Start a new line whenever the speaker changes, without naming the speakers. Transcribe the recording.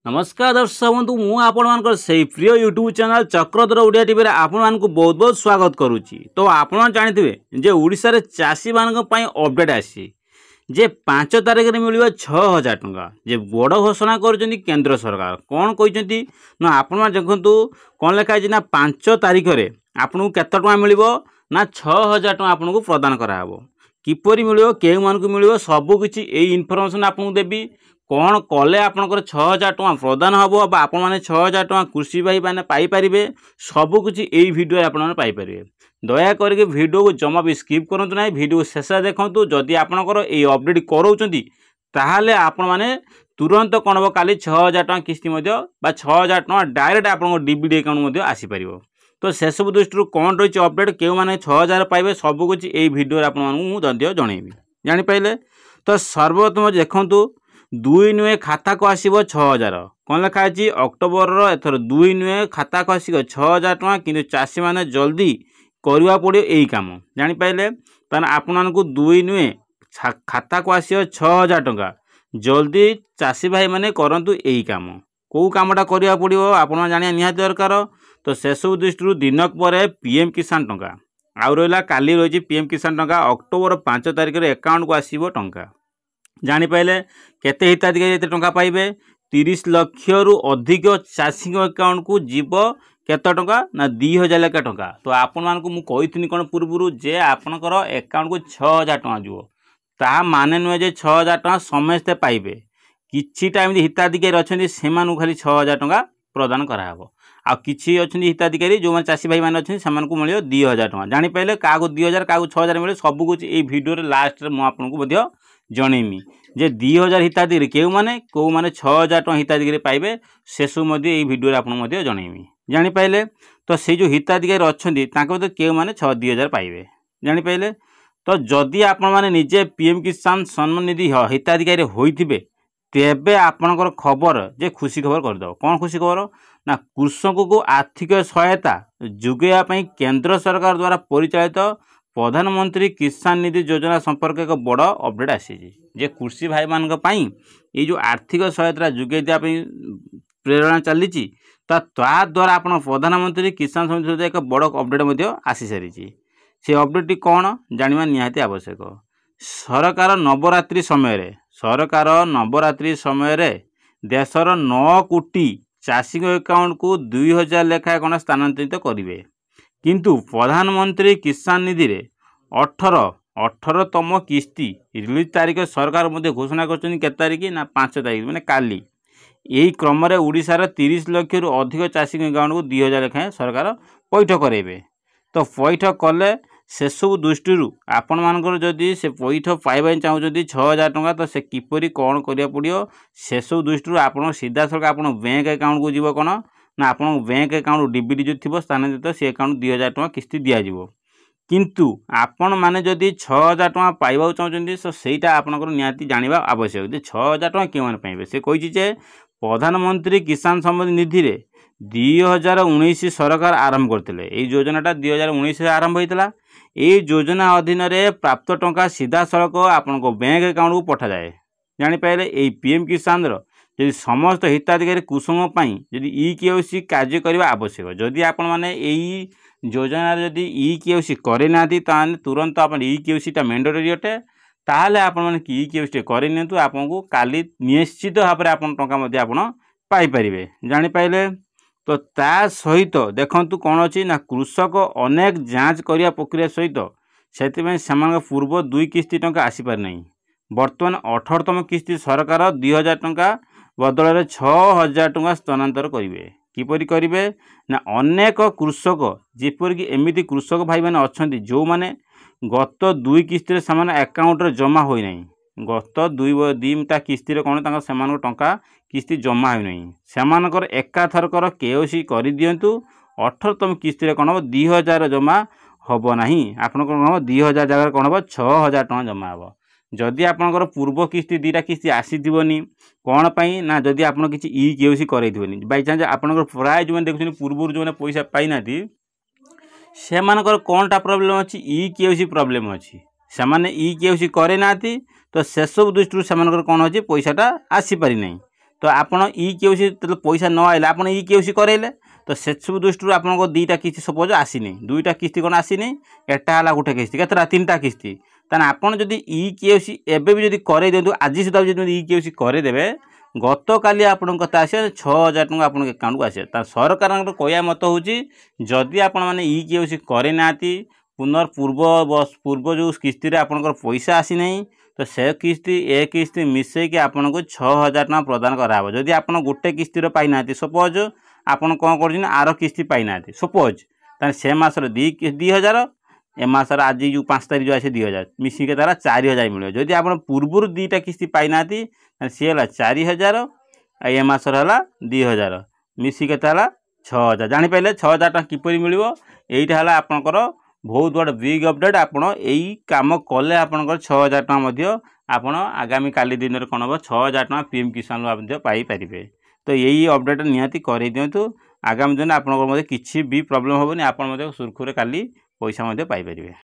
नमस्कार दर्शक बंधु मु आपण से प्रिय YouTube channel Chakradhar Odia TV आपण को बहुत बहुत स्वागत करुच्ची। तो आपण जानते जे ओडिशा रे चाषी मान अपडेट आसी जे 5 तारिख में मिल 6000 टंका जे बड़ घोषणा कर केंद्र सरकार कौन कहते ना आपण देखु कौन लिखाई ना 5 तारिख में आपन को केत टका मिल ना 6000 टका आपन को प्रदान कराव किपरि मिल के मिल सबकि इनफर्मेशन आपको देवी कौन कले आपंकर 6000 टका प्रदान हम आपण मैंने 6000 टका कृषि भाई मैंने पाइपर सबकि यही भिडियो आपपर दयाक भिडियो को जमा भी स्किप करूँ ना भिडियो शेष देखूँ जदि आपंकर ये अपडेट कराते आपण मैंने तुरंत कौन हम काली 6000 टका किस्ती 6000 टका डायरेक्ट आप डीबीडी अकाउंट आसीपर। तो से सब दृष्टि कौन रही अपडेट क्यों मैंने 6000 पाइबे सबकि यही भिडियो आपको जनइबी जापारे। तो सर्वप्रथम देखूँ 2 नुए खाता को आसो 6000 कौन लिखाई अक्टोबर एथर 2 नुए खाता को आसिक 6000 टका कि चाषी मैंने जल्दी करवा पड़ो यही कम जापारे। तान आपण को 2 नुए खाता को आसो 6000 टका जल्दी चाषी भाई मैंने करंतु यही कम कौ कमटा करवा पड़ो आपण जाना निहाती दरकार। तो से सब दृष्टि दिनक पर पीएम किसान टंका आउ रहा काली रही पीएम किसान टंका अक्टोबर 5 तारिख अकाउंट को आसो टंका जापारे केते हिताधिकारी ये टंका पाइबे 30 लाख रु अधिक चाषी अकाउंट को जीव केत टंका ना 2000 लेखा टंका। तो आपण मानक मु कही कौन पूर्व जे आपनकर अकाउंट को 6000 टंका जीव ता माने नुहे जे 6000 टंका समस्ते पाइबे किछिटा एमती हिताधिकारी अच्छा से खाली 6000 टंका प्रदान कराहब आ किछि अच्छा हिताधिकारी जो मैंने चाषी भाई मैंने अच्छे से मिले 2000 टंका जापारे क्या 2000 क्या 6000 मिले सबकुछ ये भिडियो लास्ट में आपको जनइमी जे 2000 हिताधिकारी क्यों मैंने कौ मैंने 6000 टका हिताधिकारी पाइबे से सब ये भिडियो आपको जनइमी जापारे। तो से जो हिताधिकारी अच्छा क्यों मैंने 2000 पाइबे जापारे। तो जदि आपण मैंने निजे पीएम किसान सम्मान निधि हिताधिकारी होइथिबे तेबे आपणकर खबर जे खुशी खबर करदो कौन खुशी खबर ना कृषक को आर्थिक सहायता जोगाइबा केंद्र सरकार द्वारा परिचालित प्रधानमंत्री किसान निधि योजना संपर्क एक बड़ अपडेट आसी जे कृषि भाई मान ये जो आर्थिक सहायता जोगाई देवाई प्रेरणा चली द्वारा आप प्रधानमंत्री किसान समिति एक बड़ अपडेट आसी सारी से अपडेट कौन जाना निहाती आवश्यक। सरकार नवरात्रि समय देशर 9 कोटी चाषी अकाउंट को 2000 लेखा कौन स्थानांतरित करेंगे किंतु प्रधानमंत्री किसान निधि रे 18तम किस्ती रिलीज तारीख सरकार मध्य घोषणा कर तारीख ना 5 तारीख मैंने काली यही क्रम ओडिशार 30 लाख रु अधिक चाषी अकाउंट को 2000 लेखाएं सरकार पैठ करेंगे। तो पैठ कले से सब दृष्टि आपण मानकर जदि से पैठ पाइबा चाहते 6000 टंका तो से किपरि कौन करिया पड़ियो से सब दृष्टि आपण सीधा सड़क आप बैंक अकाउंट को जीव कौन ना आप बैंक अकाउंट डीबीडी जो थी स्थानांतरित से अकाउंट 2000 टका किस्ती दिज्व किंतु आपण मैंने जदि 6000 टका पाइबा चाहते तो सहीटा आपंकर निहाती जाना आवश्यक जे 6000 टका क्यों मैंने पाइबे। से कही प्रधानमंत्री किसान सम्मान निधि रे 2019 सरकार आरंभ करते योजनाटा 2019 आरंभ होता ये योजना अधीन रे प्राप्त टंका सीधा सड़क आपण बैंक अकाउंट को पठा जाए जापारे। यही पीएम किसान यदि समस्त हिताधिकारी कृषक जदि ई-केवाईसी कार्य करने आवश्यक जदि आपण मैंने यही योजना जदि ई-केवाईसी करे ना तुरंत आप ई-केवाईसीटा मैंडेटरी अटे ताहले आपण मैंने ई-केवाईसी करनी आपको काली निश्चित भाव में आप टंका पाइपर जापारे। तो ता सहित देखंतु कौन अच्छी ना कृषक अनेक जांच करने प्रक्रिया सहित से पूर्व 2 किस्ती टंका आसीपार नहीं बर्तमान 18तम किस्ती सरकार 2000 टंका बदल 6000 टंका स्थानांतर करेंगे किपरि करेंगे ना अनेक कृषक जेपरिक एमती कृषक भाई मैंने अच्छा जो मैंने गत 2 किस्ती से अकाउंट जमा होना गत 2टा किस्ती कौन से टंका किस्ती जमा होना से एकाथरकर केओसी कर दिंतु 18तम किस्ती कौन हम 2000 जमा हम ना आपण कौन हम 2000 जगह कौन हम 6000 टका जमा हम जदि आपंकर पूर्व किस्ती 2टा किस्ती आसीथनी कौन पाई ना जदि आप किसी ई-केवाईसी करनी बाई चान्स आपंकर प्राय जो देखुं पूर्व जो पैसा पाई ना से कौनटा प्रोब्लेम अच्छी ई-केवाईसी प्रोब्लेम अच्छी से ई-केवाईसी करे ना तो से सब दृष्टि से कौन अच्छी पैसाटा आसीपारी ना तो आपण EKYC पैसा न आइले आपण EKYC करेले तो से सब दृष्टि आपको दुईटा किस्ती सपोज आसीनी दुईटा किस्ती कौन आसीनी एटा है गोटे किस्ती केतटा 3टा किस्ती ताने आपण जदि EKYC एबे भी जदि करे दिंतु आज सुधा जदि EKYC करेदेवे गत काली आपण कथा आसे 6000 टका आपण अकाउंट को आसे ता सरकार कहया मत होची जदि आपण माने EKYC करे नाती पूर्व जो किस्ती रे आपनकर पैसा आसी नहीं तो से किस्ती ए किस्ती मिसई के आपन को 6000 टका प्रदान कराबो जदि आपण गोटे किस्ती रे पाई नाती सपोज आपण कोन करजिन आरो किस्ती पाई नाती सपोज ताने से मासर 2000 ए मासर आज जो 5 तारीख जो आसे 2000 मिसी के तारा 4000 मिले जदि आपण पूर्वरु दुईटा किस्ती पाई नाती सी है 4000 ए मासर है 2000 मिसी के ताला 6000 जानि पाइले 6000 टका किपरि मिलिवो एइटा हला आपनकर बहुत बड़ बिग अपडेट आपण एई काम कले आपनकर 6000 टका मध्य आपण आगामी काली दिन रे कोन हो 6000 टका पीएम किसान मध्य पाई परिबे तो यही अपडेट निहाती करै दियंतु आगामी दिन आपनकर मध्य किछि भी प्रॉब्लम होबनी आपण मध्य सुरखुरे काली पैसा मध्य पाई परिबे।